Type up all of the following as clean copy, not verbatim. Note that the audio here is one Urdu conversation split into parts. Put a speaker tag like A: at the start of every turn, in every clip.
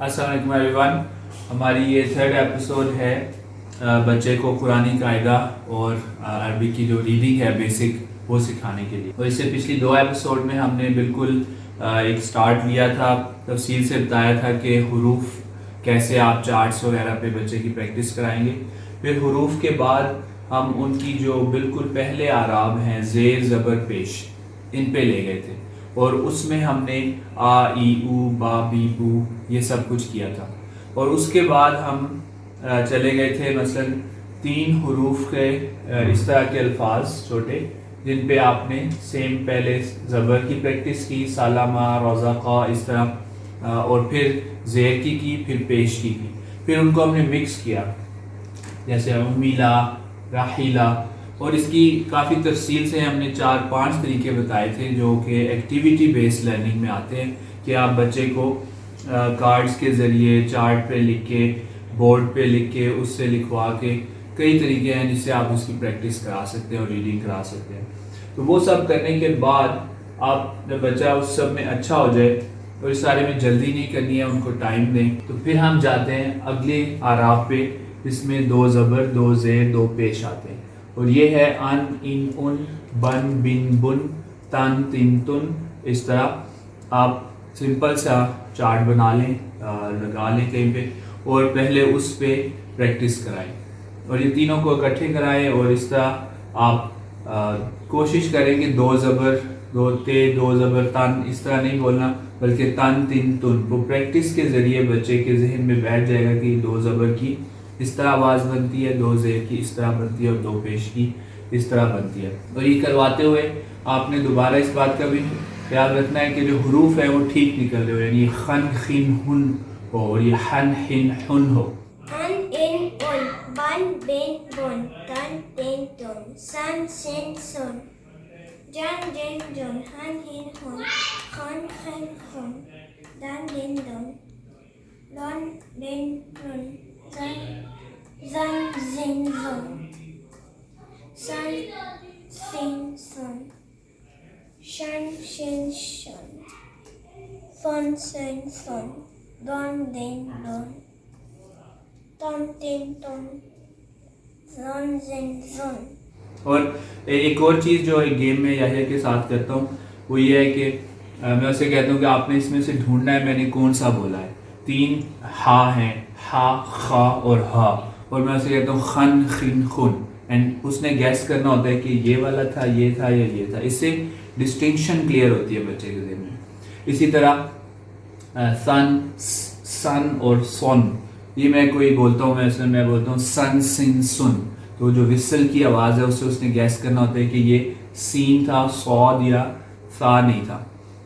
A: السلام علیکم ایوریون. ہماری یہ 3rd ایپیسوڈ ہے بچے کو قرآنی قاعدہ اور عربی کی جو ریڈنگ ہے بیسک وہ سکھانے کے لیے. اور اس سے پچھلی 2 ایپیسوڈ میں ہم نے بالکل ایک سٹارٹ لیا تھا, تفصیل سے بتایا تھا کہ حروف کیسے آپ چارٹس وغیرہ پہ بچے کی پریکٹس کرائیں گے. پھر حروف کے بعد ہم ان کی جو بالکل پہلے اعراب ہیں زیر زبر پیش ان پہ لے گئے تھے, اور اس میں ہم نے آ ای او با بی بو یہ سب کچھ کیا تھا. اور اس کے بعد ہم چلے گئے تھے مثلا 3 حروف کے اس طرح کے الفاظ چھوٹے جن پہ آپ نے سیم پہلے زبر کی پریکٹس کی, سالما, روزقا, اس طرح, اور پھر زیر کی پھر پیش کی. پھر ان کو ہم نے مکس کیا جیسے امیلا, راحیلا, اور اس کی کافی تفصیل سے ہم نے 4-5 طریقے بتائے تھے جو کہ ایکٹیویٹی بیس لرننگ میں آتے ہیں کہ آپ بچے کو کارڈز کے ذریعے چارٹ پہ لکھ کے, بورڈ پہ لکھ کے, اس سے لکھوا کے, کئی طریقے ہیں جس سے آپ اس کی پریکٹس کرا سکتے ہیں اور ریڈنگ کرا سکتے ہیں. تو وہ سب کرنے کے بعد آپ جب بچہ اس سب میں اچھا ہو جائے, اور اس سارے میں جلدی نہیں کرنی ہے, ان کو ٹائم دیں, تو پھر ہم جاتے ہیں اگلے اعراب پہ جس میں 2 زبر 2 زیر 2 پیش آتے ہیں. اور یہ ہے ان, ان, ان, بن, بن, بن, تن, تن, تن. اس طرح آپ سمپل سا چارٹ بنا لیں, لگا لیں کہیں پہ, اور پہلے اس پہ پریکٹس کرائیں, اور یہ تینوں کو اکٹھے کرائیں. اور اس طرح آپ کوشش کریں کہ 2 زبر 2 تے 2 زبر تن اس طرح نہیں بولنا, بلکہ تن, تن, تن. وہ پریکٹس کے ذریعے بچے کے ذہن میں بیٹھ جائے گا کہ 2 زبر کی اس طرح آواز بنتی ہے, 2 زیر کی اس طرح بنتی ہے, اور 2 پیش کی اس طرح بنتی ہے. اور یہ کرواتے ہوئے آپ نے دوبارہ اس بات کا بھی خیال رکھنا ہے کہ جو حروف ہیں وہ ٹھیک نکل رہے ہو, یعنی خن خن ہن ہو, اور یہ ہن ہن ہن ہو.
B: ان, ان, ان, بن, بن, بن, تن, تن, تن, سن, سن, سن, جن, جن, جن, ہن, ہن, ہن, خن, خن, خن, دن, دن, دن, لن, لن, لن, زن, زن, زن, زن, سن, سن, سن, شن, شن, شن, فن, سن, فن, دن, دن, دن, تن, تن, تن, زن, زن, زن.
A: اور ایک اور چیز جو گیم میں یحییٰ کے ساتھ کرتا ہوں وہ یہ ہے کہ میں اسے کہتا ہوں کہ آپ نے اس میں سے ڈھونڈنا ہے میں نے کون سا بولا ہے. 3 ہا ہیں, ہا, خا اور ہا, اور میں اسے کہتا ہوں خن خن خن, اینڈ اس نے گیس کرنا ہوتا ہے کہ یہ والا تھا, یہ تھا یا یہ تھا. اس سے ڈسٹنکشن کلیئر ہوتی ہے بچے کے ذہن میں. اسی طرح سن, سن اور سون, یہ میں کوئی بولتا ہوں, میں بولتا ہوں سن سن سن, تو جو وسل کی آواز ہے اس سے اس نے گیس کرنا ہوتا ہے کہ یہ سین تھا, صاد یا سا نہیں تھا.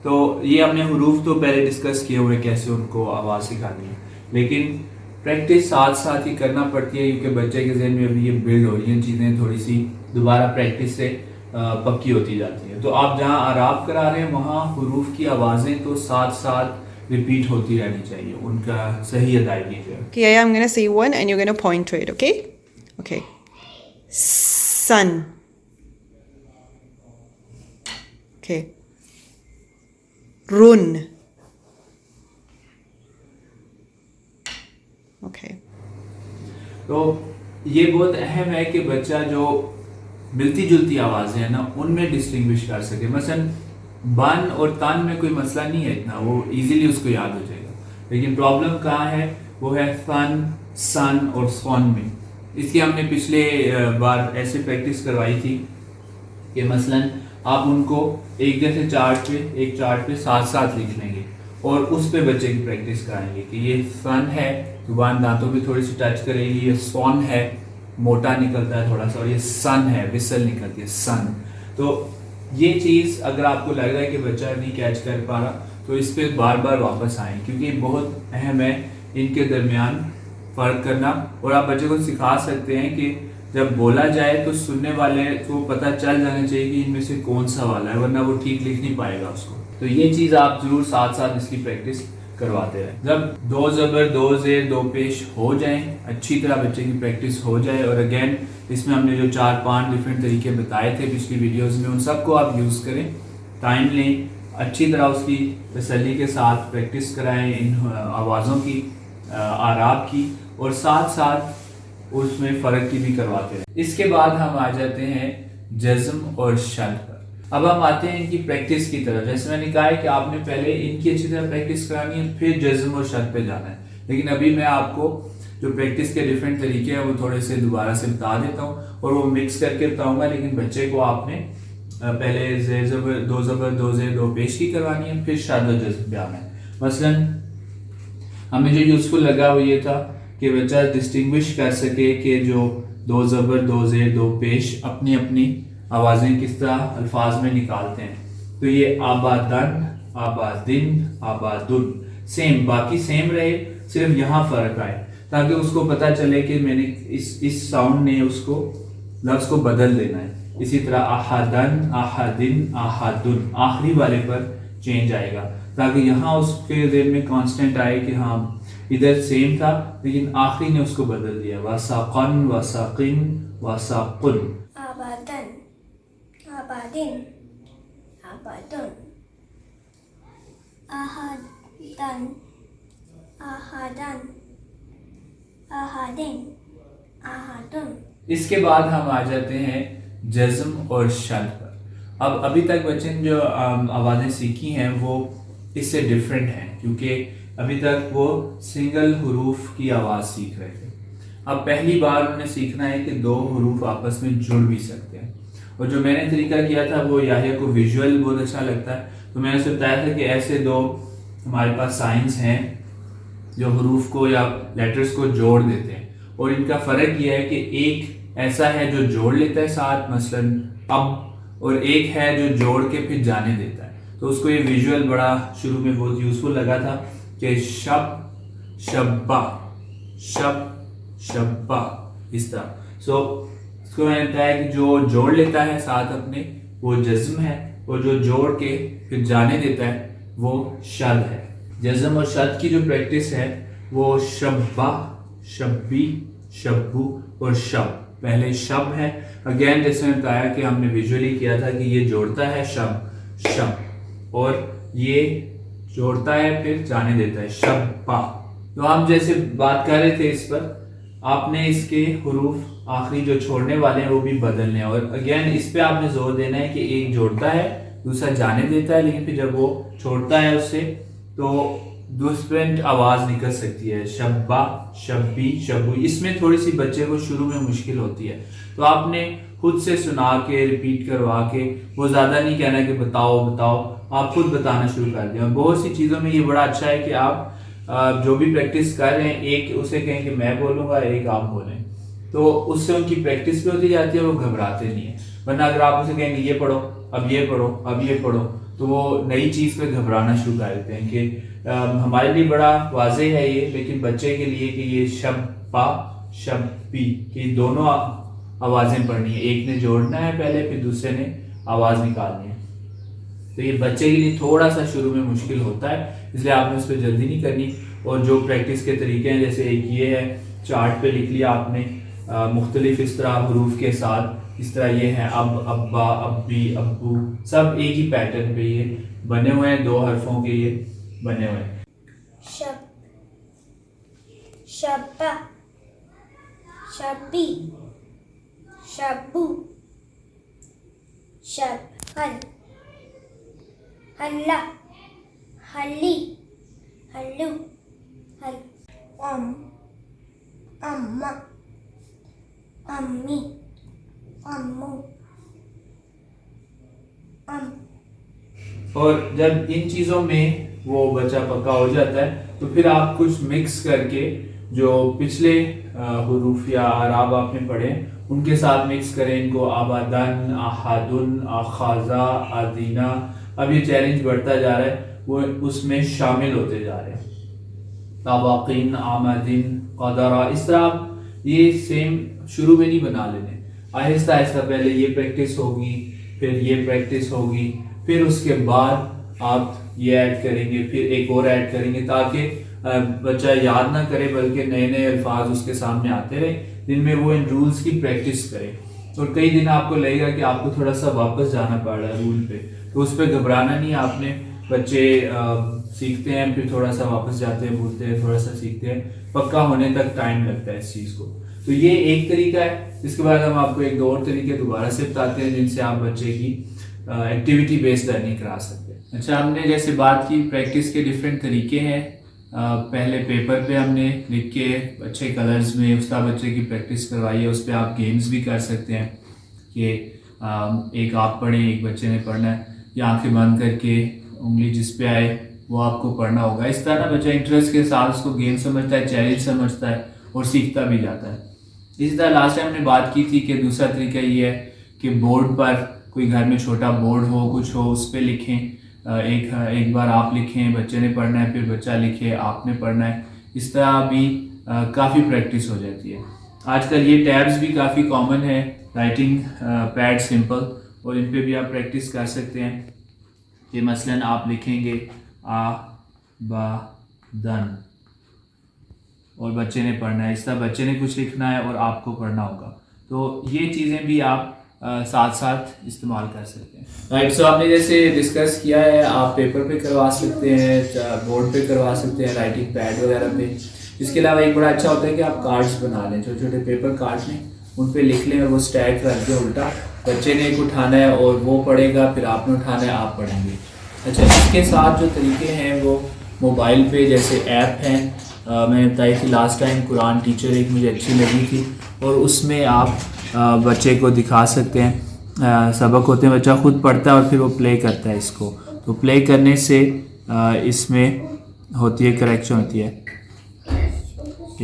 A: تو یہ ہم نے حروف تو پہلے ڈسکس کیے ہوئے کیسے ان کو آواز سکھانی ہے, لیکن پریکٹس ساتھ ساتھ ہی کرنا پڑتی ہے کیونکہ بچے کے ذہن میں ابھی یہ بلڈ ہو رہی ہیں چیزیں, تھوڑی سی دوبارہ پریکٹس سے پکی ہوتی جاتی ہیں. تو آپ جہاں اعراب کرا رہے ہیں وہاں حروف کی آوازیں تو ساتھ ساتھ ریپیٹ ہوتی رہنی چاہیے, ان کا صحیح ادائیگی جو ہے.
C: Okay, I'm going to say one and you're going to point to it, okay? Okay. Sun. Okay. Run. Okay.
A: تو یہ بہت اہم ہے کہ بچہ جو ملتی جلتی آوازیں ہیں نا ان میں ڈسٹنگوش کر سکے. مثلا بن اور تن میں کوئی مسئلہ نہیں ہے اتنا, وہ ایزیلی اس کو یاد ہو جائے گا. لیکن پرابلم کہاں ہے, وہ ہے سن, سن اور سون میں. اس کی ہم نے پچھلے بار ایسے پریکٹس کروائی تھی کہ مثلا آپ ان کو ایک جیسے ایک چارٹ پہ ساتھ ساتھ لکھ لیں گے, اور اس پہ بچے کی پریکٹس کرائیں گے کہ یہ سن ہے, زبان دانتوں پہ تھوڑی سی ٹچ کرے گی, یہ سون ہے, موٹا نکلتا ہے تھوڑا سا, اور یہ سن ہے, وسل نکلتی ہے سن. تو یہ چیز اگر آپ کو لگ رہا ہے کہ بچہ نہیں کیچ کر پا رہا تو اس پہ بار بار واپس آئیں, کیونکہ یہ بہت اہم ہے ان کے درمیان فرق کرنا. اور آپ بچے کو سکھا سکتے ہیں کہ جب بولا جائے تو سننے والے کو پتہ چل جانا چاہیے کہ ان میں سے کون سا والا ہے, ورنہ وہ ٹھیک لکھ نہیں پائے گا اس کو. تو یہ چیز آپ ضرور ساتھ ساتھ اس کی پریکٹس کرواتے رہیں. جب 2 زبر 2 زیر 2 پیش ہو جائیں, اچھی طرح بچے کی پریکٹس ہو جائے, اور اگین اس میں ہم نے جو 4-5 ڈفرینٹ طریقے بتائے تھے پچھلی ویڈیوز میں, ان سب کو آپ یوز کریں, ٹائم لیں, اچھی طرح اس کی تسلی کے ساتھ پریکٹس کرائیں ان آوازوں کی، اعراب کی، اور ساتھ ساتھ اس میں فرق کی بھی کرواتے ہیں۔ اس کے بعد ہم آ جاتے ہیں جزم اور شد پر۔ اب ہم آتے ہیں ان کی پریکٹس کی طرف۔ جیسے میں نے کہا ہے کہ آپ نے پہلے ان کی اچھی طرح پریکٹس کرانی ہے، پھر جزم اور شد پہ جانا ہے، لیکن ابھی میں آپ کو جو پریکٹس کے ڈیفرنٹ طریقے ہیں وہ تھوڑے سے دوبارہ سے بتا دیتا ہوں، اور وہ مکس کر کے بتاؤں گا، لیکن بچے کو آپ نے پہلے زیر زبر، دو زبر، دو زیر، دو پیش کی کرانی ہے، پھر شد و جزم پہ آنا ہے۔ مثلا ہمیں جو یوزفل لگا وہ یہ تھا کہ بچہ ڈسٹنگوش کر سکے کہ جو دو زبر، دو زیر، دو پیش اپنی اپنی آوازیں کس طرح الفاظ میں نکالتے ہیں۔ تو یہ آبادن، آبادن، آبادن، سیم، باقی سیم رہے، صرف یہاں فرق آئے، تاکہ اس کو پتہ چلے کہ میں نے اس ساؤنڈ نے اس کو لفظ کو بدل دینا ہے۔ اسی طرح احدن، احدن، احدن، آخری والے پر چینج آئے گا، تاکہ یہاں اس کے ذہن میں کانسٹنٹ آئے کہ ہاں ادھر سیم تھا لیکن آخری نے اس کو بدل دیا۔ وساقن، وساقن، وساقن،
B: آبادن، آبادن، آبادن، احدن، احدن، احدن، احدن۔
A: اس کے بعد ہم آ جاتے ہیں جزم اور شد پر۔ اب ابھی تک بچے نے جو آوازیں سیکھی ہیں وہ اس سے ڈیفرنٹ ہیں، کیونکہ ابھی تک وہ سنگل حروف کی آواز سیکھ رہے تھے۔ اب پہلی بار انہوں نے سیکھنا ہے کہ دو حروف آپس میں جڑ بھی سکتے ہیں، اور جو میں نے طریقہ کیا تھا وہ یاہیا کو ویژول بہت اچھا لگتا ہے، تو میں نے اسے بتایا تھا کہ ایسے دو ہمارے پاس سائنس ہیں جو حروف کو یا لیٹرز کو جوڑ دیتے ہیں، اور ان کا فرق یہ ہے کہ ایک ایسا ہے جو جوڑ لیتا ہے ساتھ، مثلا اب، اور ایک ہے جو جوڑ کے پھر جانے دیتا ہے۔ تو اس کو یہ ویژول بڑا شروع میں بہت یوزفل لگا تھا کہ شب، شبہ، شب، شبہ، اس طرح۔ اس کو میں نے بتایا کہ جو جوڑ لیتا ہے ساتھ اپنے وہ جزم ہے، اور جو جوڑ کے پھر جانے دیتا ہے وہ شد ہے۔ جزم اور شد کی جو پریکٹس ہے وہ شبہ، شبی، شبو اور شب۔ پہلے شب ہے، اگین جیسے میں بتایا کہ ہم نے ویژولی کیا تھا کہ یہ جوڑتا ہے شب، شب، اور یہ جوڑتا ہے پھر جانے دیتا ہے شبہ۔ تو ہم جیسے بات کر رہے تھے اس پر، آپ نے اس کے حروف آخری جو چھوڑنے والے ہیں وہ بھی بدلنے ہیں، اور اگین اس پہ آپ نے زور دینا ہے کہ ایک جوڑتا ہے دوسرا جانے دیتا ہے، لیکن پھر جب وہ چھوڑتا ہے اس سے تو ڈفرینٹ آواز نکل سکتی ہے، شبہ، شبی، شبو۔ اس میں تھوڑی سی بچے کو شروع میں مشکل ہوتی ہے، تو آپ نے خود سے سنا کے ریپیٹ کروا کے، وہ زیادہ نہیں کہنا کہ بتاؤ بتاؤ، آپ خود بتانا شروع کر دیں۔ اور بہت سی چیزوں میں یہ بڑا اچھا ہے کہ آپ جو بھی پریکٹس کر رہے ہیں، ایک اسے کہیں کہ میں بولوں گا، ایک آپ بولیں، تو اس سے ان کی پریکٹس بھی ہوتی جاتی ہے، وہ گھبراتے نہیں ہیں۔ ورنہ اگر آپ اسے کہیں گے یہ پڑھو، اب یہ پڑھو، اب یہ پڑھو، تو وہ نئی چیز پہ گھبرانا شروع کر دیتے ہیں۔ کہ ہمارے لیے بڑا واضح ہے یہ، لیکن بچے کے لیے کہ یہ شبہ، شبی، کہ دونوں آوازیں پڑھنی ہے، ایک نے جوڑنا ہے پہلے، پھر دوسرے نے آواز نکالنی ہے۔ تو یہ بچے کے لیے تھوڑا سا شروع میں مشکل ہوتا ہے، اس لیے آپ نے اس پہ جلدی نہیں کرنی۔ اور جو پریکٹس کے طریقے ہیں، جیسے ایک یہ ہے، چارٹ پہ لکھ لیا آپ نے مختلف اس طرح حروف کے ساتھ، اس طرح یہ ہے اب، ابا، ابی، ابو، سب ایک ہی پیٹرن پہ یہ بنے ہوئے ہیں، دو حرفوں کے یہ بنے ہوئے ہیں۔
B: شب، شبہ، شبی، شبو، شب، حل، حلہ، حلی، حلو، حل، اماں، امی، امو،
A: اور جب ان چیزوں میں وہ بچہ پکا ہو جاتا ہے تو پھر آپ کچھ مکس کر کے جو پچھلے حروف یا اعراب آپ نے پڑھے ان کے ساتھ مکس کریں ان کو، آبادن، احدن، اخاذہ، ادینہ۔ اب یہ چیلنج بڑھتا جا رہا ہے، وہ اس میں شامل ہوتے جا رہے ہیں، طبقین، آمدن، قدرہ۔ اس طرح آپ یہ سیم شروع میں نہیں بنا لینے، آہستہ آہستہ پہلے یہ پریکٹس ہوگی، پھر یہ پریکٹس ہوگی، پھر اس کے بعد آپ یہ ایڈ کریں گے، پھر ایک اور ایڈ کریں گے، تاکہ بچہ یاد نہ کرے بلکہ نئے نئے الفاظ اس کے سامنے آتے رہے جن میں وہ ان رولز کی پریکٹس کرے۔ اور کئی دن آپ کو لگے گا کہ آپ کو تھوڑا سا واپس جانا پڑ رہا ہے رول پہ، تو اس پہ گھبرانا نہیں، آپ نے بچے سیکھتے ہیں پھر تھوڑا سا واپس جاتے ہیں بھولتے ہیں تھوڑا سا سیکھتے ہیں پکا ہونے تک ٹائم لگتا ہے اس چیز کو. تو یہ ایک طریقہ ہے. اس کے بعد ہم آپ کو ایک دو اور طریقے دوبارہ سے بتاتے ہیں جن سے آپ بچے کی ایکٹیویٹی بیسڈ لرننگ کرا سکتے ہیں. اچھا ہم نے جیسے بات کی پریکٹس کے ڈفرینٹ طریقے ہیں. پہلے پیپر پہ ہم نے لکھ کے اچھے کلرز میں استاد بچے کی پریکٹس کروائی ہے. اس پہ آپ گیمز بھی کر سکتے ہیں کہ ایک آپ پڑھیں ایک بچے نے پڑھنا ہے یا آنکھیں بند کر کے انگلی جس پہ آئے وہ آپ کو پڑھنا ہوگا. اس طرح بچہ انٹرسٹ کے ساتھ اس کو گیم سمجھتا ہے چیلنج سمجھتا ہے اور سیکھتا بھی جاتا ہے. اسی طرح لاسٹ ٹائم ہم نے بات کی تھی کہ دوسرا طریقہ یہ ہے کہ بورڈ پر کوئی گھر میں چھوٹا بورڈ ہو کچھ ہو اس پہ لکھیں. ایک بار آپ لکھیں بچے نے پڑھنا ہے پھر بچہ لکھے آپ نے پڑھنا ہے. اس طرح بھی کافی پریکٹس ہو جاتی ہے. آج کل یہ ٹیبز بھی کافی کامن ہے رائٹنگ پیڈ سمپل اور ان پہ بھی آپ پریکٹس کر سکتے ہیں کہ مثلاً آپ لکھیں گے آ با دن اور بچے نے پڑھنا ہے. اس طرح بچے نے کچھ لکھنا ہے اور آپ کو پڑھنا ہوگا. تو یہ چیزیں بھی آپ ساتھ ساتھ استعمال کر سکتے ہیں. رائٹ سو آپ نے جیسے ڈسکس کیا ہے آپ پیپر پہ کروا سکتے ہیں بورڈ پہ کروا سکتے ہیں رائٹنگ پیڈ وغیرہ پہ. اس کے علاوہ ایک بڑا اچھا ہوتا ہے کہ آپ کارڈز بنا لیں چھوٹے چھوٹے پیپر کارڈ لیں ان پہ لکھ لیں اور وہ اسٹیک کر کے الٹا بچے نے ایک اٹھانا ہے اور وہ پڑھے گا پھر آپ نے اٹھانا ہے آپ پڑھیں گے. اچھا اس کے ساتھ جو طریقے ہیں وہ موبائل پہ جیسے ایپ ہیں میں نے بتائی تھی لاسٹ ٹائم قرآن ٹیچر ایک مجھے اچھی لگی تھی اور اس میں آپ بچے کو دکھا سکتے ہیں. سبق ہوتے ہیں بچہ خود پڑھتا ہے اور پھر وہ پلے کرتا ہے اس کو. تو پلے کرنے سے اس میں ہوتی ہے کریکشن ہوتی ہے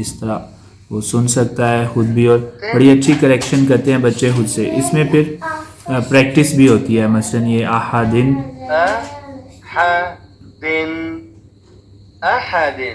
A: اس طرح وہ سن سکتا ہے خود بھی اور بڑی اچھی کریکشن کرتے ہیں بچے خود سے. اس میں پھر پریکٹس بھی ہوتی ہے مثلاً یہ احدن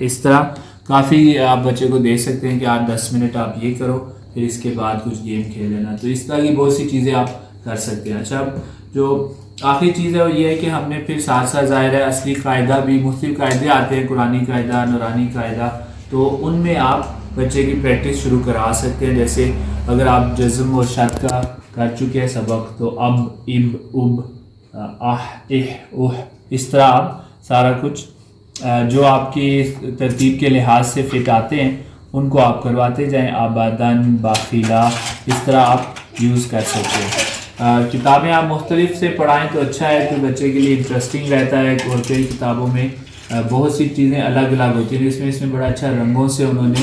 A: اس طرح کافی آپ بچے کو دے سکتے ہیں کہ آپ 10 منٹ آپ یہ کرو پھر اس کے بعد کچھ گیم کھیل لینا. تو اس طرح کی بہت سی چیزیں آپ کر سکتے ہیں. اچھا جو آخری چیز ہے وہ یہ ہے کہ ہم نے پھر ساتھ ساتھ ظاہر ہے اصلی قاعدہ بھی مختلف قاعدے آتے ہیں قرآنی قاعدہ نورانی قاعدہ تو ان میں آپ بچے کی پریکٹس شروع کرا سکتے ہیں. جیسے اگر آپ جزم اور شرط کا کر چکے ہیں سبق تو اب اب اہ اس طرح آپ سارا کچھ جو آپ کی ترتیب کے لحاظ سے فٹ آتے ہیں ان کو آپ کرواتے جائیں. آبادن باخیلا اس طرح آپ یوز کر سکتے ہیں. کتابیں آپ مختلف سے پڑھائیں تو اچھا ہے کہ بچے کے لیے انٹرسٹنگ رہتا ہے. اور کئی کتابوں میں بہت سی چیزیں الگ الگ ہوتی ہیں اس میں بڑا اچھا رنگوں سے انہوں نے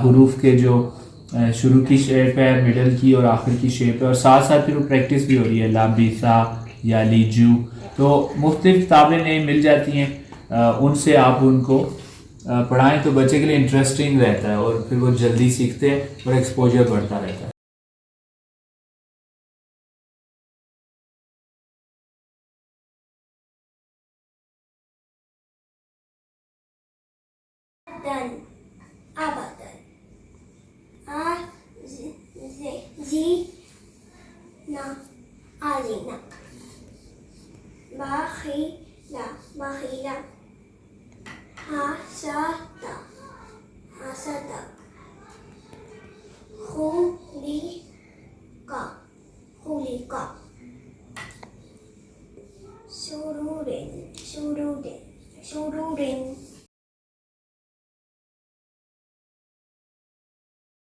A: حروف کے جو شروع کی شیپ ہے مڈل کی اور آخر کی شیپ ہے اور ساتھ ساتھ پھر وہ پریکٹس بھی ہو رہی ہے لابیسا یا لیجو. تو مختلف کتابیں نئی مل جاتی ہیں ان سے آپ ان کو پڑھائیں تو بچے کے لیے انٹرسٹنگ رہتا ہے اور پھر وہ جلدی سیکھتے ہیں اور ایکسپوجر بڑھتا رہتا ہے.
B: Done. Abadan. Zina. Azina. Bakhila. Bakhila. Hasada. Hasada. Khulika. Khulika.